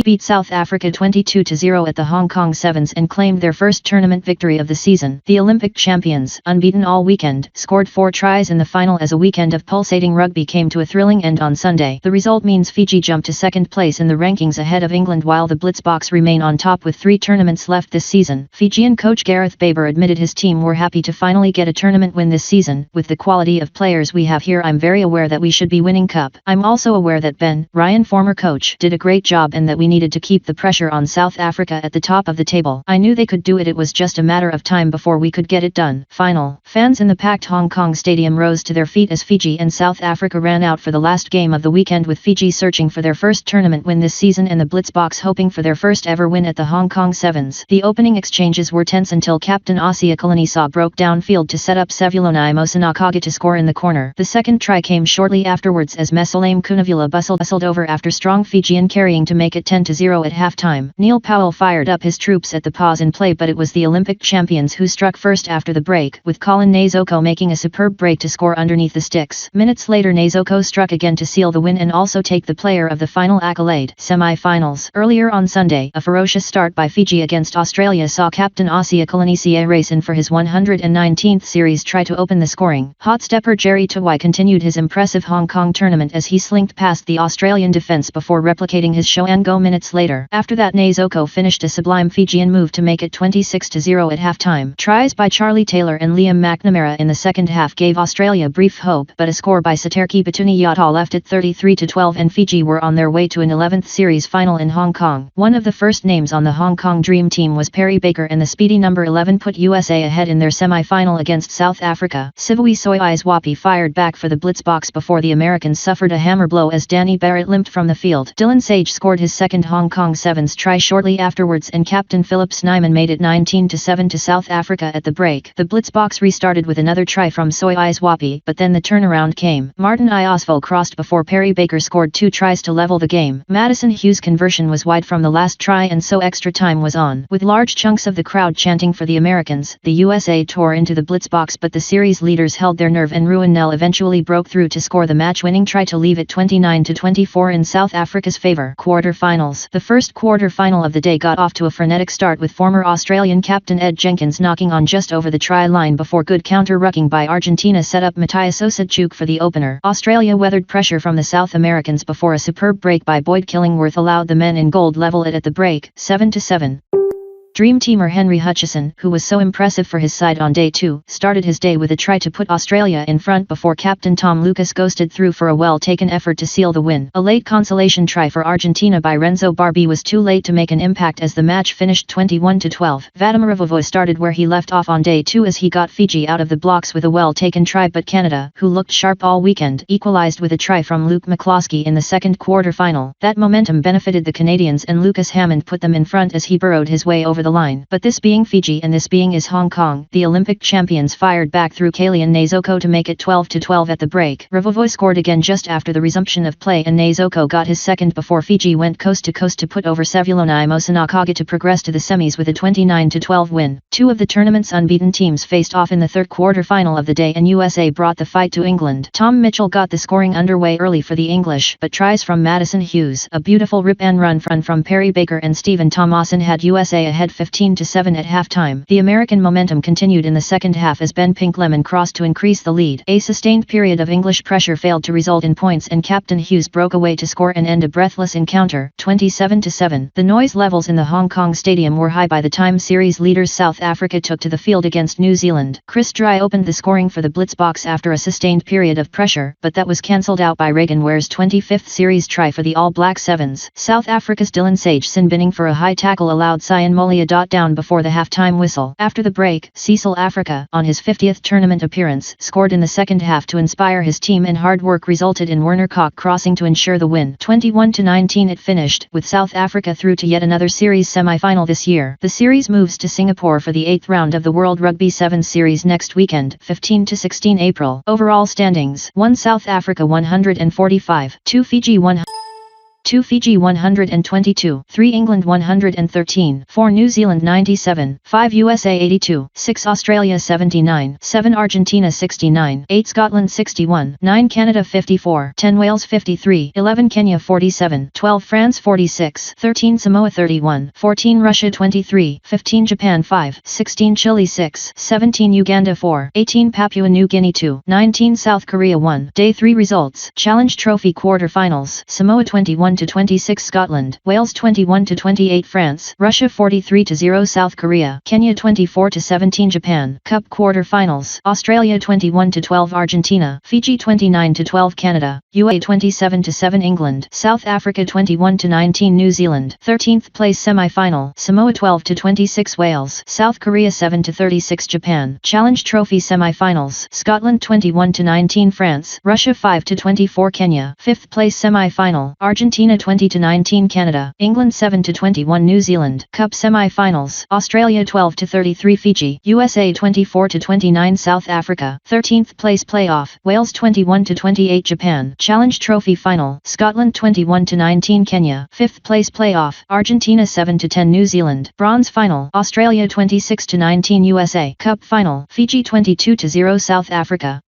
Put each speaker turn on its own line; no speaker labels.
Fiji beat South Africa 22-0 at the Hong Kong Sevens and claimed their first tournament victory of the season. The Olympic champions, unbeaten all weekend, scored 4 tries in the final as a weekend of pulsating rugby came to a thrilling end on Sunday. The result means Fiji jumped to second place in the rankings ahead of England while the Blitzboks remain on top with 3 tournaments left this season. Fijian coach Gareth Baber admitted his team were happy to finally get a tournament win this season. With the quality of players we have here, I'm very aware that we should be winning cup. I'm also aware that Ben Ryan, former coach, did a great job and that we needed to keep the pressure on South Africa at the top of the table. I knew they could do it. It was just a matter of time before we could get it done. Final. Fans in the packed Hong Kong stadium rose to their feet as Fiji and South Africa ran out for the last game of the weekend, with Fiji searching for their first tournament win this season and the Blitzboks hoping for their first ever win at the Hong Kong Sevens. The opening exchanges were tense until captain Asia Kalanisaw broke downfield to set up Sevuloni Mosinakaga to score in the corner. The second try came shortly afterwards as Mesalame Kunavula bustled over after strong Fijian carrying to make it 10-0 at halftime. Neil Powell fired up his troops at the pause in play, but it was the Olympic champions who struck first after the break, with Colin Nazoko making a superb break to score underneath the sticks. Minutes later Nazoko struck again to seal the win and also take the player of the final accolade. Semi-finals. Earlier on Sunday, a ferocious start by Fiji against Australia saw captain Asia Kalanisaw race in for his 119th series try to open the scoring. Hot stepper Jerry Tuwai continued his impressive Hong Kong tournament as he slinked past the Australian defence before replicating his show and go minutes later. After that Nazoko finished a sublime Fijian move to make it 26-0 at halftime. Tries by Charlie Taylor and Liam McNamara in the second half gave Australia brief hope, but a score by Saterki Batuni Yata left it 33-12 and Fiji were on their way to an 11th series final in Hong Kong. One of the first names on the Hong Kong Dream Team was Perry Baker, and the speedy number 11 put USA ahead in their semi-final against South Africa. Sivui Soiwapi fired back for the Blitzboks before the Americans suffered a hammer blow as Danny Barrett limped from the field. Dylan Sage scored his second Hong Kong Sevens try shortly afterwards and captain Philip Snyman made it 19-7 to South Africa at the break. The Blitzboks restarted with another try from Soiwapi, but then the turnaround came. Martin Iosvo crossed before Perry Baker scored 2 tries to level the game. Madison Hughes' conversion was wide from the last try and so extra time was on. With large chunks of the crowd chanting for the Americans, the USA tore into the Blitzboks, but the series leaders held their nerve and Ruan Nel eventually broke through to score the match-winning try to leave it 29-24 in South Africa's favour. Quarter-finals. The first quarter-final of the day got off to a frenetic start with former Australian captain Ed Jenkins knocking on just over the try line before good counter-rucking by Argentina set up Matthias Osadchuk for the opener. Australia weathered pressure from the South Americans before a superb break by Boyd Killingworth allowed the men in gold level it at the break, 7-7. Dream teamer Henry Hutchison, who was so impressive for his side on day 2, started his day with a try to put Australia in front before captain Tom Lucas ghosted through for a well-taken effort to seal the win. A late consolation try for Argentina by Renzo Barbie was too late to make an impact as the match finished 21-12. Vadim Ravovoy started where he left off on day 2 as he got Fiji out of the blocks with a well-taken try, but Canada, who looked sharp all weekend, equalized with a try from Luke McCloskey in the second quarter-final. That momentum benefited the Canadians and Lucas Hammond put them in front as he burrowed his way over the line. But this being Fiji and this being is Hong Kong, the Olympic champions fired back through Kalian Nazoko to make it 12-12 at the break. Ravovoy scored again just after the resumption of play and Nazoko got his second before Fiji went coast to coast to put over Sevuloni Mosinakaga to progress to the semis with a 29-12 win. 2 of the tournament's unbeaten teams faced off in the third quarter-final of the day and USA brought the fight to England. Tom Mitchell got the scoring underway early for the English, but tries from Madison Hughes, a beautiful rip and run from Perry Baker and Stephen Thomason had USA ahead 15-7 at halftime. The American momentum continued in the second half as Ben Pinklemon crossed to increase the lead. A sustained period of English pressure failed to result in points and captain Hughes broke away to score and end a breathless encounter, 27-7. The noise levels in the Hong Kong stadium were high by the time series leaders South Africa took to the field against New Zealand. Chris Dry opened the scoring for the Blitzboks after a sustained period of pressure, but that was cancelled out by Reagan Ware's 25th series try for the All Black Sevens. South Africa's Dylan Sage sin-binning for a high tackle allowed Cyan Molia down before the halftime whistle. After the break, Cecil Africa, on his 50th tournament appearance, scored in the second half to inspire his team and hard work resulted in Werner Koch crossing to ensure the win. 21-19 it finished, with South Africa through to yet another series semi-final this year. The series moves to Singapore for the 8th round of the World Rugby Sevens series next weekend, 15-16 April. Overall standings: 1 South Africa 145, 2 Fiji 100. 2 Fiji 122, 3 England 113, 4 New Zealand 97, 5 USA 82, 6 Australia 79, 7 Argentina 69, 8 Scotland 61, 9 Canada 54, 10 Wales 53, 11 Kenya 47, 12 France 46, 13 Samoa 31, 14 Russia 23, 15 Japan 5, 16 Chile 6, 17 Uganda 4, 18 Papua New Guinea 2, 19 South Korea 1. Day 3 results. Challenge Trophy Quarter-Finals. Samoa 21-26 Scotland, Wales 21-28 France, Russia 43-0 South Korea, Kenya 24-17 Japan. Cup Quarter-Finals. Australia 21-12 Argentina, Fiji 29-12 Canada, UAE 27-7 England, South Africa 21-19 New Zealand. 13th place semi-final. Samoa 12-26 Wales, South Korea 7-36 Japan. Challenge Trophy Semi-Finals. Scotland 21-19 France, Russia 5-24 Kenya. 5th place semi-final. Argentina 20-19 Canada, England 7-21 New Zealand. Cup Semi-Finals. Australia 12-33 Fiji, USA 24-29 South Africa. 13th place playoff. Wales 21-28 Japan. Challenge Trophy Final. Scotland 21-19 Kenya. 5th place playoff. Argentina 7-10 New Zealand. Bronze Final. Australia 26-19 USA. Cup Final. Fiji 22-0 South Africa.